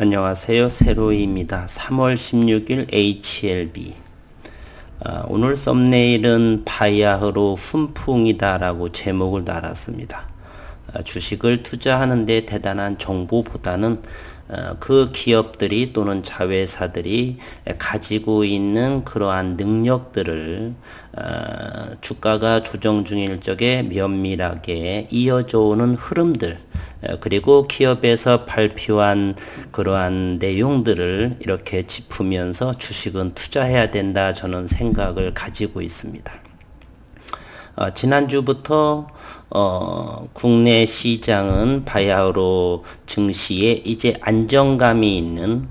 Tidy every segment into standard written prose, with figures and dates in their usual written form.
안녕하세요. 세로이입니다. 3월 16일 HLB. 오늘 썸네일은 바야흐로 훈풍이다 라고 제목을 달았습니다. 주식을 투자하는데 대단한 정보보다는 그 기업들이 또는 자회사들이 가지고 있는 그러한 능력들을 주가가 조정 중일 적에 면밀하게 이어져 오는 흐름들, 그리고 기업에서 발표한 그러한 내용들을 이렇게 짚으면서 주식은 투자해야 된다, 저는 생각을 가지고 있습니다. 지난주부터 국내 시장은 바야흐로 증시에 이제 안정감이 있는,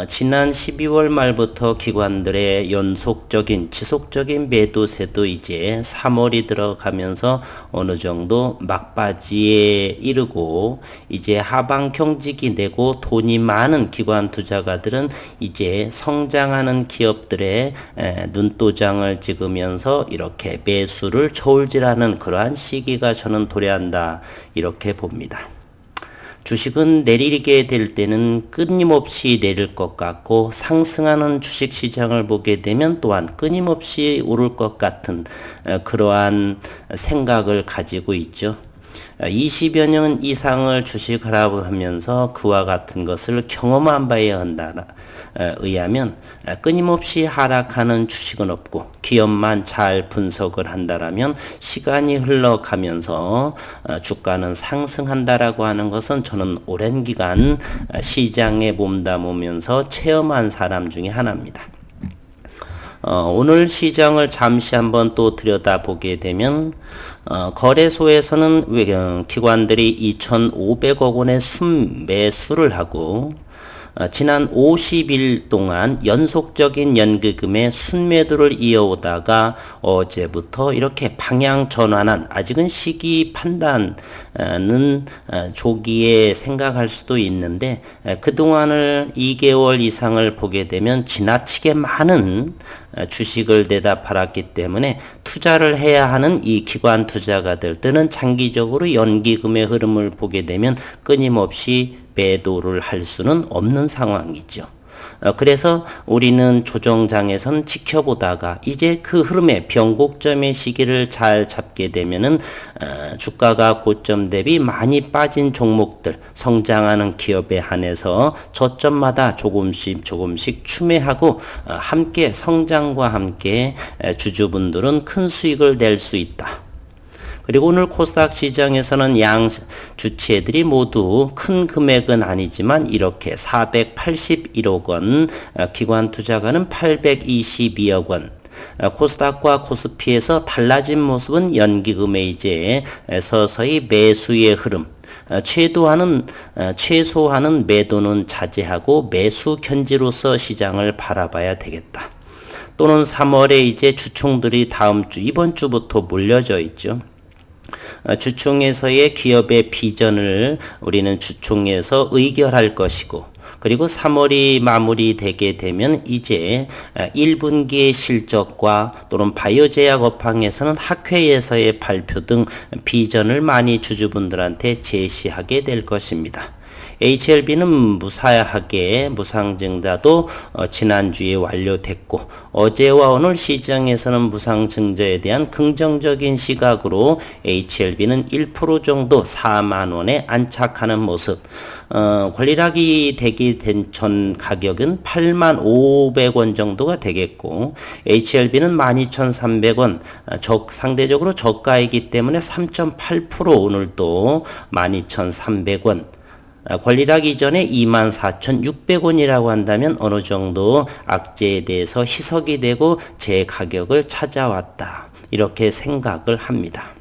지난 12월 말부터 기관들의 연속적인 지속적인 매도세도 이제 3월이 들어가면서 어느 정도 막바지에 이르고, 이제 하방 경직이 되고 돈이 많은 기관 투자가들은 이제 성장하는 기업들의 눈도장을 찍으면서 이렇게 매수를 저울질하는 그러한 시기가 저는 도래한다, 이렇게 봅니다. 주식은 내리게 될 때는 끊임없이 내릴 것 같고, 상승하는 주식 시장을 보게 되면 또한 끊임없이 오를 것 같은 그러한 생각을 가지고 있죠. 20여 년 이상을 주식하라고 하면서 그와 같은 것을 경험한 바에 의하면 끊임없이 하락하는 주식은 없고, 기업만 잘 분석을 한다라면 시간이 흘러가면서 주가는 상승한다라고 하는 것은 저는 오랜 기간 시장에 몸담으면서 체험한 사람 중에 하나입니다. 오늘 시장을 잠시 한번 또 들여다보게 되면, 거래소에서는 기관들이 2,500억 원의 순매수를 하고, 지난 50일 동안 연속적인 연기금의 순매도를 이어오다가 어제부터 이렇게 방향 전환한, 아직은 시기 판단은 조기에 생각할 수도 있는데, 그동안을 2개월 이상을 보게 되면 지나치게 많은 주식을 내다 팔았기 때문에 투자를 해야 하는 이 기관 투자가들은 장기적으로 연기금의 흐름을 보게 되면 끊임없이 매도를 할 수는 없는 상황이죠. 그래서 우리는 조정장에선 지켜보다가 이제 그 흐름의 변곡점의 시기를 잘 잡게 되면은 주가가 고점 대비 많이 빠진 종목들, 성장하는 기업에 한해서 저점마다 조금씩 추매하고 함께 성장과 함께 주주분들은 큰 수익을 낼 수 있다. 그리고 오늘 코스닥 시장에서는 양 주체들이 모두 큰 금액은 아니지만 이렇게 481억 원, 기관 투자가는 822억 원, 코스닥과 코스피에서 달라진 모습은 연기금의 이제 서서히 매수의 흐름, 최소한은 매도는 자제하고 매수 견지로서 시장을 바라봐야 되겠다. 또는 3월에 이제 주총들이 이번 주부터 몰려져 있죠. 주총에서의 기업의 비전을 우리는 주총에서 의결할 것이고, 그리고 3월이 마무리되게 되면 이제 1분기의 실적과 또는 바이오제약 업황에서는 학회에서의 발표 등 비전을 많이 주주분들한테 제시하게 될 것입니다. HLB는 무사하게 무상증자도 지난주에 완료됐고, 어제와 오늘 시장에서는 무상증자에 대한 긍정적인 시각으로 HLB는 1% 정도 4만 원에 안착하는 모습, 권리락이 되기 전 가격은 8만 500원 정도가 되겠고, HLB는 12,300원, 상대적으로 저가이기 때문에 3.8% 오늘도 12,300원, 권리락 이전에 24,600원이라고 한다면 어느 정도 악재에 대해서 희석이 되고 제 가격을 찾아왔다, 이렇게 생각을 합니다.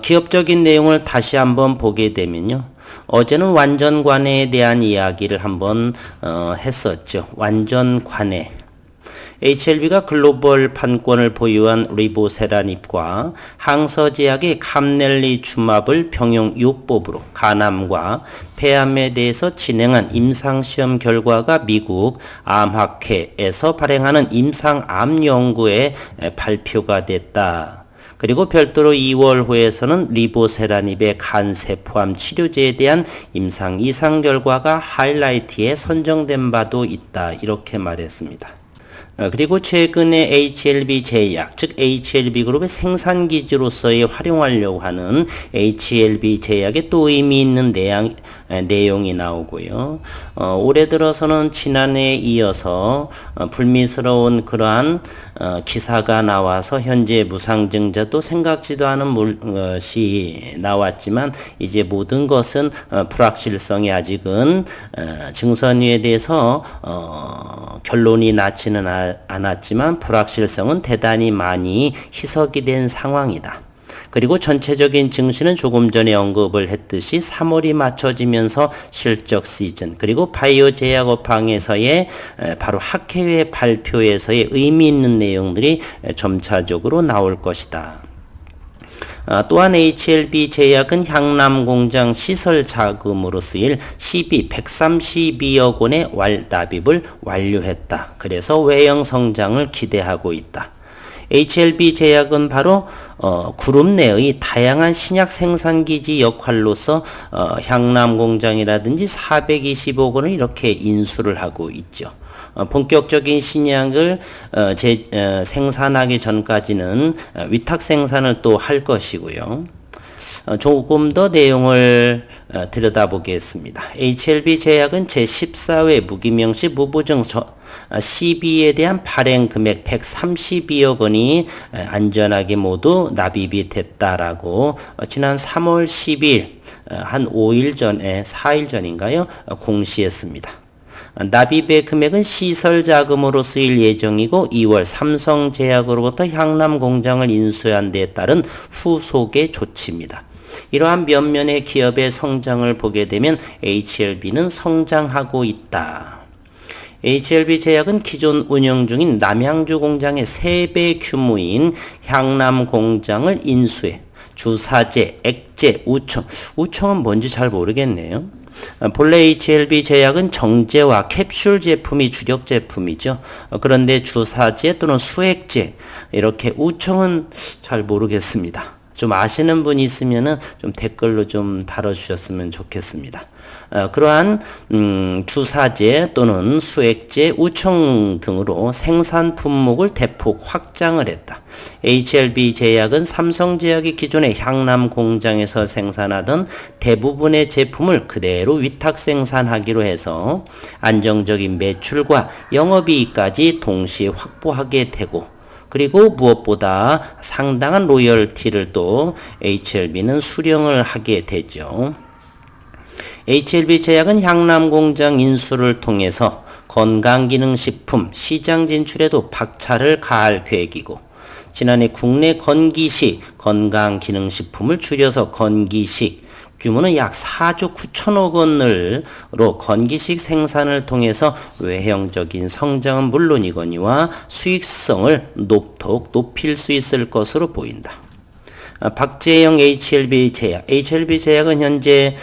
기업적인 내용을 다시 한번 보게 되면요, 어제는 완전관해에 대한 이야기를 한번 했었죠. 완전관해. HLB가 글로벌 판권을 보유한 리보세라닙과 항서제약의 감넬리주맙을 병용요법으로 간암과 폐암에 대해서 진행한 임상시험 결과가 미국 암학회에서 발행하는 임상암 연구에 발표가 됐다. 그리고 별도로 2월 호에서는 리보세라닙의 간세포암 치료제에 대한 임상 이상 결과가 하이라이트에 선정된 바도 있다. 이렇게 말했습니다. 그리고 최근에 HLB 제약, 즉 HLB 그룹의 생산기지로서의 활용하려고 하는 HLB 제약에 또 의미 있는 내용이 나오고요. 올해 들어서는 지난해에 이어서 불미스러운 그러한 기사가 나와서 현재 무상증자도 생각지도 않은 것이 나왔지만 이제 모든 것은 불확실성이 아직은 증선위에 대해서 결론이 나지는 않았지만 불확실성은 대단히 많이 희석이 된 상황이다. 그리고 전체적인 증시는 조금 전에 언급을 했듯이 3월이 맞춰지면서 실적 시즌 그리고 바이오 제약업황에서의 바로 학회의 발표에서의 의미 있는 내용들이 점차적으로 나올 것이다. 또한 HLB 제약은 향남 공장 시설 자금으로 쓰일 시비 132억 원의 납입을 완료했다. 그래서 외형 성장을 기대하고 있다. HLB 제약은 바로 그룹 내의 다양한 신약 생산기지 역할로서 향남 공장이라든지 420억 원을 이렇게 인수를 하고 있죠. 본격적인 신약을 생산하기 전까지는 위탁 생산을 또 할 것이고요. 조금 더 내용을 들여다보겠습니다. HLB 제약은 제14회 무기명시 무보증 CB에 대한 발행 금액 132억 원이 안전하게 모두 납입이 됐다라고 지난 3월 10일 한 5일 전에 4일 전인가요? 공시했습니다. 납입의 금액은 시설 자금으로 쓰일 예정이고 2월 삼성제약으로부터 향남 공장을 인수한 데에 따른 후속의 조치입니다. 이러한 면면의 기업의 성장을 보게 되면 HLB는 성장하고 있다. HLB 제약은 기존 운영 중인 남양주 공장의 3배 규모인 향남 공장을 인수해 주사제, 액제, 우청은 뭔지 잘 모르겠네요. 본래 HLB 제약은 정제와 캡슐 제품이 주력 제품이죠. 그런데 주사제 또는 수액제, 이렇게 우청은 잘 모르겠습니다. 좀 아시는 분이 있으면은 좀 댓글로 좀 달아주셨으면 좋겠습니다. 그러한 주사제 또는 수액제, 우청 등으로 생산 품목을 대폭 확장을 했다. HLB 제약은 삼성제약이 기존의 향남 공장에서 생산하던 대부분의 제품을 그대로 위탁 생산하기로 해서 안정적인 매출과 영업이익까지 동시에 확보하게 되고 그리고 무엇보다 상당한 로열티를 또 HLB는 수령을 하게 되죠. HLB 제약은 향남 공장 인수를 통해서 건강기능식품 시장 진출에도 박차를 가할 계획이고 지난해 국내 건기식 건강기능식품을 줄여서 건기식 규모는 약 4조 9천억 원으로 건기식 생산을 통해서 외형적인 성장은 물론이거니와 수익성을 높도록 높일 수 있을 것으로 보인다. 박재영 HLB 제약. HLB 제약은 현재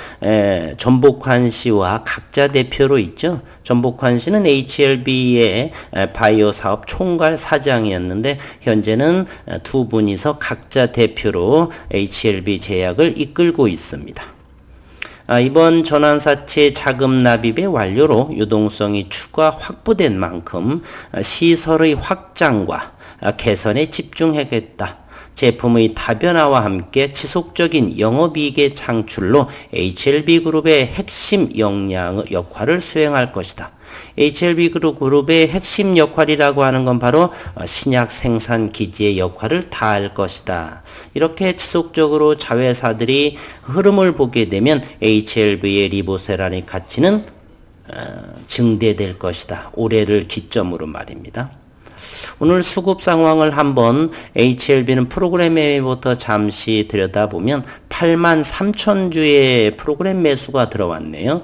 전복환 씨와 각자 대표로 있죠. 전복환 씨는 HLB의 바이오 사업 총괄 사장이었는데 현재는 두 분이서 각자 대표로 HLB 제약을 이끌고 있습니다. 이번 전환사채 자금 납입의 완료로 유동성이 추가 확보된 만큼 시설의 확장과 개선에 집중하겠다. 제품의 다변화와 함께 지속적인 영업이익의 창출로 HLB 그룹의 핵심 역할을 수행할 것이다. HLB 그룹의 핵심 역할이라고 하는 건 바로 신약 생산 기지의 역할을 다할 것이다. 이렇게 지속적으로 자회사들이 흐름을 보게 되면 HLB의 리보세라닉 가치는 증대될 것이다. 올해를 기점으로 말입니다. 오늘 수급 상황을 한번 HLB는 프로그램 매매부터 잠시 들여다보면 83,000주의 프로그램 매수가 들어왔네요.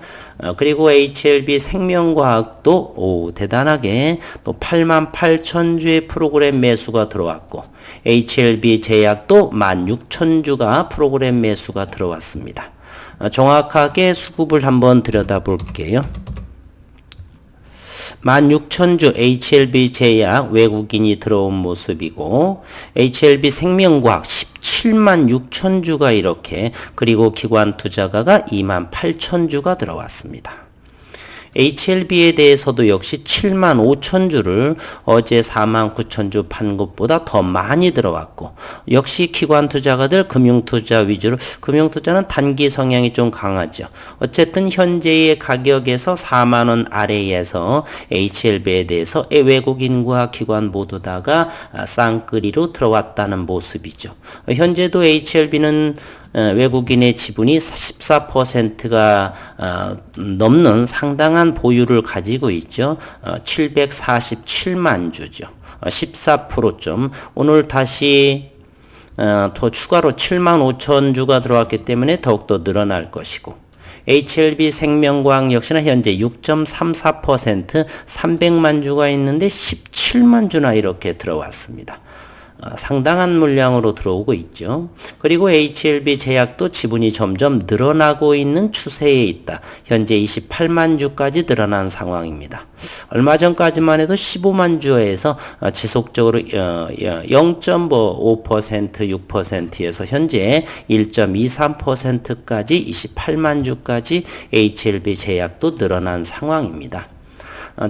그리고 HLB 생명과학도 대단하게 또 88,000주의 프로그램 매수가 들어왔고 HLB 제약도 16,000주가 프로그램 매수가 들어왔습니다. 정확하게 수급을 한번 들여다볼게요. 16,000주 HLB 제약 외국인이 들어온 모습이고 HLB 생명과학 17만 6천주가 이렇게 그리고 기관 투자가가 2만 8천주가 들어왔습니다. HLB에 대해서도 역시 7만 5천 주를 어제 4만 9천 주 판 것보다 더 많이 들어왔고 역시 기관 투자가들 금융투자 위주로 금융투자는 단기 성향이 좀 강하죠. 어쨌든 현재의 가격에서 4만 원 아래에서 HLB에 대해서 외국인과 기관 모두 다가 쌍끌이로 들어왔다는 모습이죠. 현재도 HLB는 외국인의 지분이 14%가 넘는 상당한 보유를 가지고 있죠. 747만 주죠. 14%좀 오늘 다시 더 추가로 7만 5천 주가 들어왔기 때문에 더욱더 늘어날 것이고 HLB 생명과학 역시나 현재 6.34% 300만 주가 있는데 17만 주나 이렇게 들어왔습니다. 상당한 물량으로 들어오고 있죠. 그리고 HLB 제약도 지분이 점점 늘어나고 있는 추세에 있다. 현재 28만 주까지 늘어난 상황입니다. 얼마 전까지만 해도 15만 주에서 지속적으로 0.5%, 6%에서 현재 1.23%까지 28만 주까지 HLB 제약도 늘어난 상황입니다.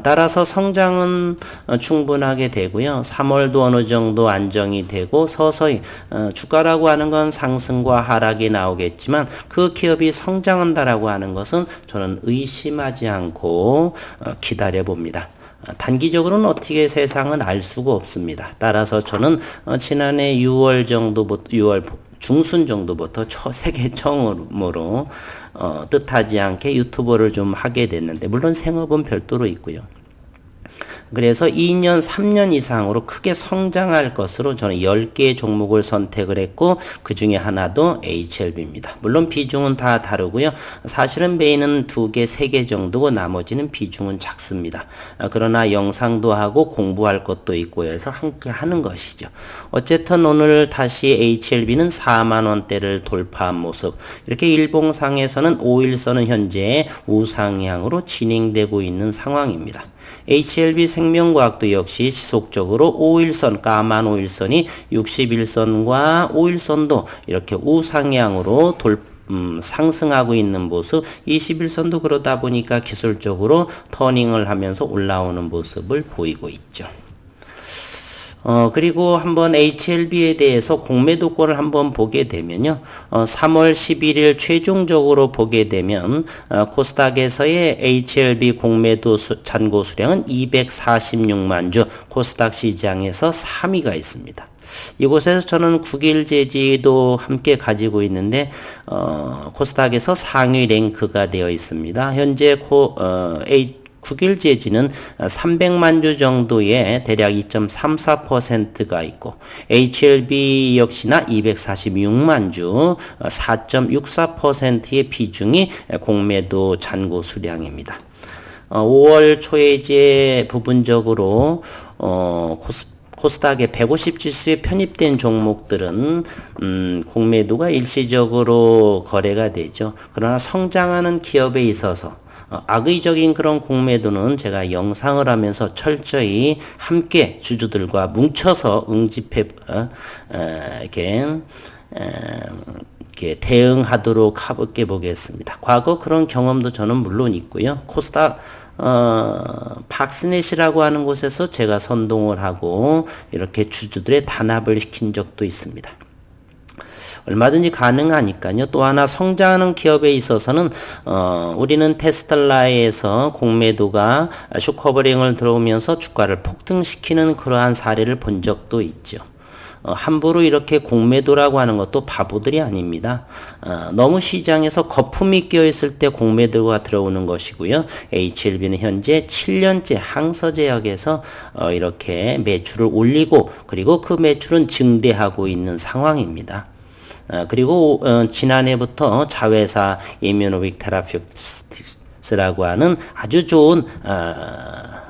따라서 성장은 충분하게 되고요. 3월도 어느 정도 안정이 되고 서서히 주가라고 하는 건 상승과 하락이 나오겠지만 그 기업이 성장한다라고 하는 것은 저는 의심하지 않고 기다려 봅니다. 단기적으로는 어떻게 세상은 알 수가 없습니다. 따라서 저는 지난해 6월 정도부터 6월 중순 정도부터 세계 처음으로 뜻하지 않게 유튜버를 좀 하게 됐는데 물론 생업은 별도로 있고요. 그래서 2년, 3년 이상으로 크게 성장할 것으로 저는 10개의 종목을 선택을 했고 그 중에 하나도 HLB입니다. 물론 비중은 다 다르고요. 사실은 메인은 2개, 3개 정도고 나머지는 비중은 작습니다. 그러나 영상도 하고 공부할 것도 있고 해서 함께 하는 것이죠. 어쨌든 오늘 다시 HLB는 4만 원대를 돌파한 모습. 이렇게 일봉상에서는 5일선은 현재 우상향으로 진행되고 있는 상황입니다. HLB 생명과학도 역시 지속적으로 5일선, 까만 5일선이 61선과 5일선도 이렇게 우상향으로 상승하고 있는 모습, 21선도 그러다 보니까 기술적으로 터닝을 하면서 올라오는 모습을 보이고 있죠. 그리고 한번 HLB에 대해서 공매도권을 한번 보게 되면요. 3월 11일 최종적으로 보게 되면 코스닥에서의 HLB 공매도 잔고 수량은 246만 주, 코스닥 시장에서 3위가 있습니다. 이곳에서 저는 국일제지도 함께 가지고 있는데 코스닥에서 상위 랭크가 되어 있습니다. 현재 국일제지는 300만 주 정도의 대략 2.34%가 있고 HLB 역시나 246만 주 4.64%의 비중이 공매도 잔고 수량입니다. 5월 초에 이제 부분적으로 코스닥의 150 지수에 편입된 종목들은 공매도가 일시적으로 거래가 되죠. 그러나 성장하는 기업에 있어서 악의적인 그런 공매도는 제가 영상을 하면서 철저히 함께 주주들과 뭉쳐서 응집해 이렇게 대응하도록 해볼게 보겠습니다. 과거 그런 경험도 저는 물론 있고요. 코스닥 박스넷이라고 하는 곳에서 제가 선동을 하고 이렇게 주주들의 단합을 시킨 적도 있습니다. 얼마든지 가능하니까요. 또 하나 성장하는 기업에 있어서는 우리는 테슬라에서 공매도가 숏커버링을 들어오면서 주가를 폭등시키는 그러한 사례를 본 적도 있죠. 함부로 이렇게 공매도라고 하는 것도 바보들이 아닙니다. 너무 시장에서 거품이 껴있을 때 공매도가 들어오는 것이고요. HLB는 현재 7년째 항서제약에서 이렇게 매출을 올리고 그리고 그 매출은 증대하고 있는 상황입니다. 그리고 지난해부터 자회사 이뮤노빅 테라피우틱스라고 하는 아주 좋은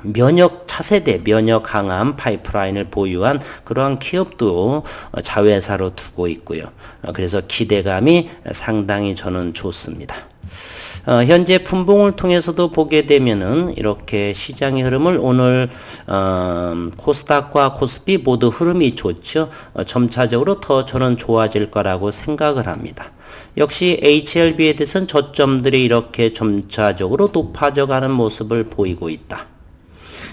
면역 차세대 면역 강한 파이프라인을 보유한 그러한 기업도 자회사로 두고 있고요. 그래서 기대감이 상당히 저는 좋습니다. 현재 분봉을 통해서도 보게 되면은 이렇게 시장의 흐름을 오늘 코스닥과 코스피 모두 흐름이 좋죠. 점차적으로 더 저는 좋아질 거라고 생각을 합니다. 역시 HLB에 대해서는 저점들이 이렇게 점차적으로 높아져 가는 모습을 보이고 있다.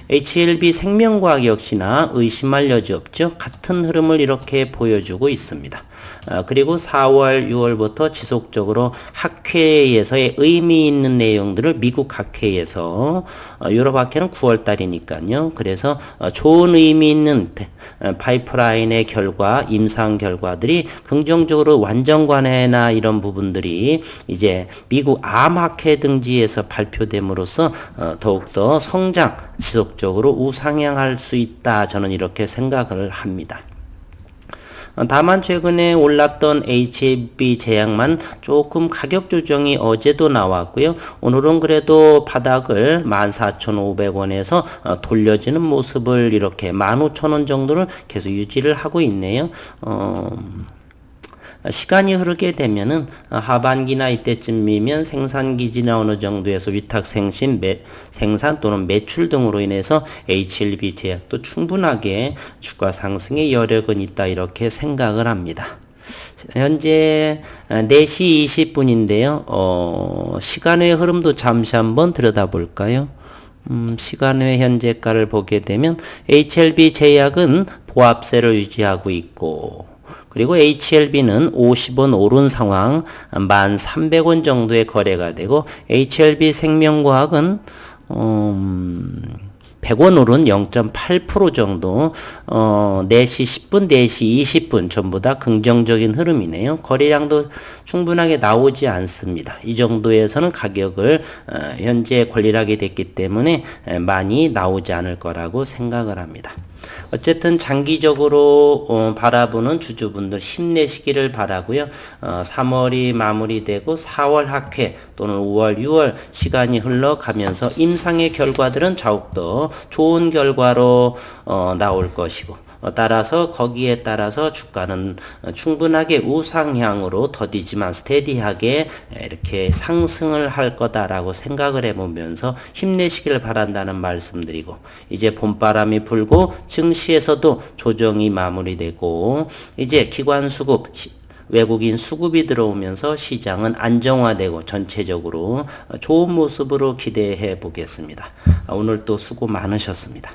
HLB 생명과학 역시나 의심할 여지 없죠. 같은 흐름을 이렇게 보여주고 있습니다. 그리고 4월, 6월부터 지속적으로 학회에서의 의미 있는 내용들을 미국 학회에서 유럽 학회는 9월 달이니까요. 그래서 좋은 의미 있는 파이프라인의 결과, 임상 결과들이 긍정적으로 완전관해나 이런 부분들이 이제 미국 암학회 등지에서 발표됨으로써 더욱더 성장, 지속적으로 우상향할 수 있다. 저는 이렇게 생각을 합니다. 다만 최근에 올랐던 HLB 제약만 조금 가격 조정이 어제도 나왔고요. 오늘은 그래도 바닥을 14,500원에서 돌려지는 모습을 이렇게 15,000원 정도를 계속 유지를 하고 있네요. 시간이 흐르게 되면은 하반기나 이때쯤이면 생산기지나 어느 정도에서 위탁생산 또는 매출 등으로 인해서 HLB 제약도 충분하게 주가 상승의 여력은 있다 이렇게 생각을 합니다. 현재 4시 20분인데요. 시간의 흐름도 잠시 한번 들여다볼까요? 시간의 현재가를 보게 되면 HLB 제약은 보합세를 유지하고 있고 그리고 HLB는 50원 오른 상황 1,300원 정도의 거래가 되고 HLB 생명과학은 100원 오른 0.8% 정도 4시 10분, 4시 20분 전부 다 긍정적인 흐름이네요. 거래량도 충분하게 나오지 않습니다. 이 정도에서는 가격을 현재 권리하게 됐기 때문에 많이 나오지 않을 거라고 생각을 합니다. 어쨌든 장기적으로 바라보는 주주분들 힘내시기를 바라고요. 3월이 마무리되고 4월 학회 또는 5월, 6월 시간이 흘러가면서 임상의 결과들은 더욱더 좋은 결과로 나올 것이고 따라서 거기에 따라서 주가는 충분하게 우상향으로 더디지만 스테디하게 이렇게 상승을 할 거다라고 생각을 해보면서 힘내시기를 바란다는 말씀드리고 이제 봄바람이 불고 증시에서도 조정이 마무리되고 이제 기관 수급 외국인 수급이 들어오면서 시장은 안정화되고 전체적으로 좋은 모습으로 기대해 보겠습니다. 오늘 또 수고 많으셨습니다.